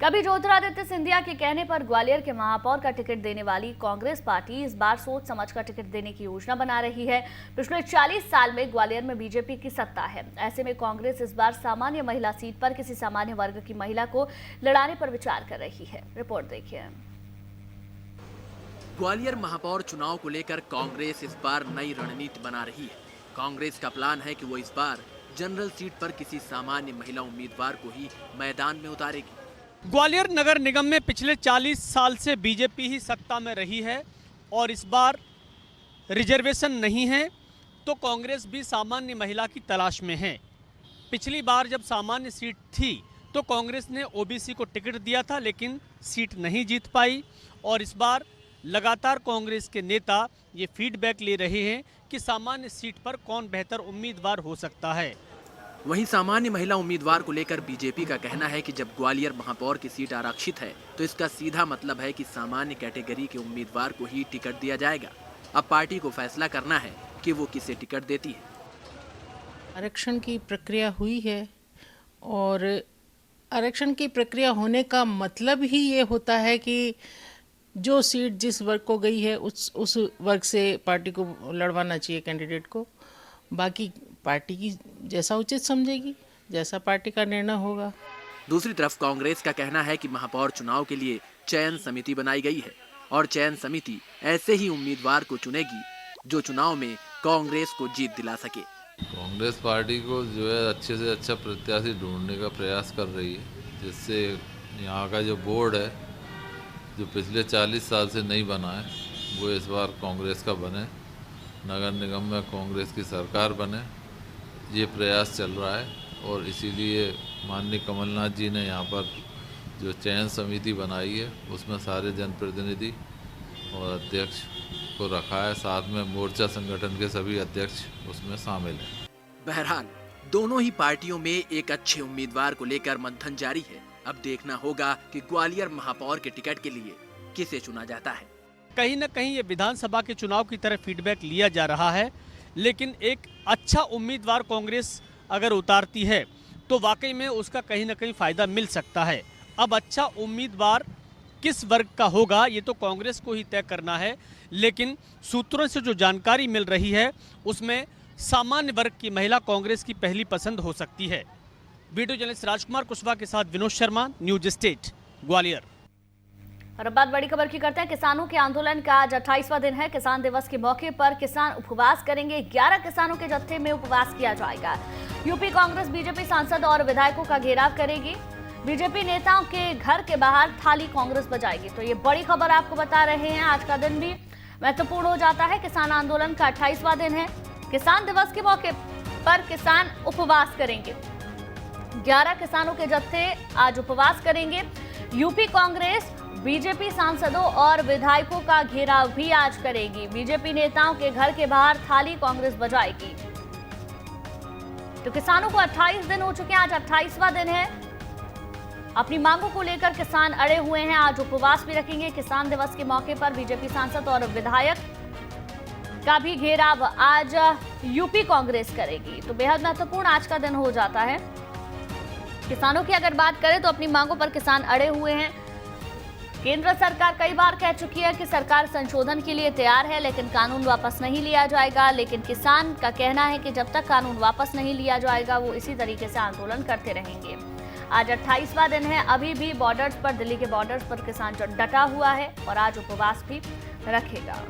कभी ज्योतिरादित्य सिंधिया के कहने पर ग्वालियर के महापौर का टिकट देने वाली कांग्रेस पार्टी इस बार सोच समझ कर टिकट देने की योजना बना रही है। पिछले 40 साल में ग्वालियर में बीजेपी की सत्ता है। ऐसे में कांग्रेस इस बार सामान्य महिला सीट पर किसी सामान्य वर्ग की महिला को लड़ाने पर विचार कर रही है। रिपोर्ट देखिए। ग्वालियर महापौर चुनाव को लेकर कांग्रेस इस बार नई रणनीति बना रही है। कांग्रेस का प्लान है कि वो इस बार जनरल सीट पर किसी सामान्य महिला उम्मीदवार को ही मैदान में उतारेगी। ग्वालियर नगर निगम में पिछले 40 साल से बीजेपी ही सत्ता में रही है और इस बार रिजर्वेशन नहीं है तो कांग्रेस भी सामान्य महिला की तलाश में है। पिछली बार जब सामान्य सीट थी तो कांग्रेस ने ओबीसी को टिकट दिया था लेकिन सीट नहीं जीत पाई और इस बार लगातार कांग्रेस के नेता ये फीडबैक ले रहे हैं कि सामान्य सीट पर कौन बेहतर उम्मीदवार हो सकता है। वहीं सामान्य महिला उम्मीदवार को लेकर बीजेपी का कहना है कि जब ग्वालियर महापौर की सीट आरक्षित है तो इसका सीधा मतलब है कि सामान्य कैटेगरी के उम्मीदवार को ही टिकट दिया जाएगा। अब पार्टी को फैसला करना है कि वो किसे टिकट देती है। आरक्षण की प्रक्रिया हुई है और आरक्षण की प्रक्रिया होने का मतलब ही ये होता है कि जो सीट जिस वर्ग को गई है उस वर्ग से पार्टी को लड़वाना चाहिए कैंडिडेट को। बाकी पार्टी की जैसा उचित समझेगी, जैसा पार्टी का निर्णय होगा। दूसरी तरफ कांग्रेस का कहना है कि महापौर चुनाव के लिए चयन समिति बनाई गई है और चयन समिति ऐसे ही उम्मीदवार को चुनेगी जो चुनाव में कांग्रेस को जीत दिला सके। कांग्रेस पार्टी को जो है अच्छे से अच्छा प्रत्याशी ढूंढने का प्रयास कर रही है, जिससे यहाँ का जो बोर्ड है जो पिछले 40 साल से नहीं बना है वो इस बार कांग्रेस का बने, नगर निगम में कांग्रेस की सरकार बने, ये प्रयास चल रहा है। और इसीलिए माननीय कमलनाथ जी ने यहाँ पर जो चयन समिति बनाई है उसमें सारे जनप्रतिनिधि और अध्यक्ष को रखा है, साथ में मोर्चा संगठन के सभी अध्यक्ष उसमें शामिल हैं। बहरहाल दोनों ही पार्टियों में एक अच्छे उम्मीदवार को लेकर मंथन जारी है। अब देखना होगा कि ग्वालियर महापौर के टिकट के लिए किसे चुना जाता है। कहीं न कहीं ये विधानसभा के चुनाव की तरह फीडबैक लिया जा रहा है, लेकिन एक अच्छा उम्मीदवार कांग्रेस अगर उतारती है तो वाकई में उसका कहीं न कहीं फायदा मिल सकता है। अब अच्छा उम्मीदवार किस वर्ग का होगा ये तो कांग्रेस को ही तय करना है, लेकिन सूत्रों से जो जानकारी मिल रही है उसमें सामान्य वर्ग की महिला कांग्रेस की पहली पसंद हो सकती है। वीडियो जर्नलिस्ट राजकुमार कुशवाहा के साथ विनोद शर्मा, न्यूज स्टेट, ग्वालियर। और अब बात बड़ी खबर की करते हैं। किसानों के आंदोलन का आज 28वां दिन है। किसान दिवस के मौके पर किसान उपवास करेंगे। 11 किसानों के जत्थे में उपवास किया जाएगा। यूपी कांग्रेस बीजेपी सांसद और विधायकों का घेराव करेगी। बीजेपी नेताओं के घर के बाहर थाली कांग्रेस बजाएगी। तो ये बड़ी खबर आपको बता रहे हैं। आज का दिन भी महत्वपूर्ण हो जाता है। किसान आंदोलन का 28वां दिन है। किसान दिवस के मौके पर किसान उपवास करेंगे। 11 किसानों के जत्थे आज उपवास करेंगे। यूपी कांग्रेस बीजेपी सांसदों और विधायकों का घेराव भी आज करेगी। बीजेपी नेताओं के घर के बाहर थाली कांग्रेस बजाएगी। तो किसानों को 28 दिन हो चुके हैं, आज 28वां दिन है। अपनी मांगों को लेकर किसान अड़े हुए हैं। आज उपवास भी रखेंगे। किसान दिवस के मौके पर बीजेपी सांसद और विधायक का भी घेराव आज यूपी कांग्रेस करेगी। तो बेहद महत्वपूर्ण आज का दिन हो जाता है। किसानों की अगर बात करें तो अपनी मांगों पर किसान अड़े हुए हैं। केंद्र सरकार कई बार कह चुकी है कि सरकार संशोधन के लिए तैयार है, लेकिन कानून वापस नहीं लिया जाएगा। लेकिन किसान का कहना है कि जब तक कानून वापस नहीं लिया जाएगा वो इसी तरीके से आंदोलन करते रहेंगे। आज 28वां दिन है। अभी भी बॉर्डर्स पर, दिल्ली के बॉर्डर्स पर किसान डटा हुआ है और आज उपवास भी रखेगा।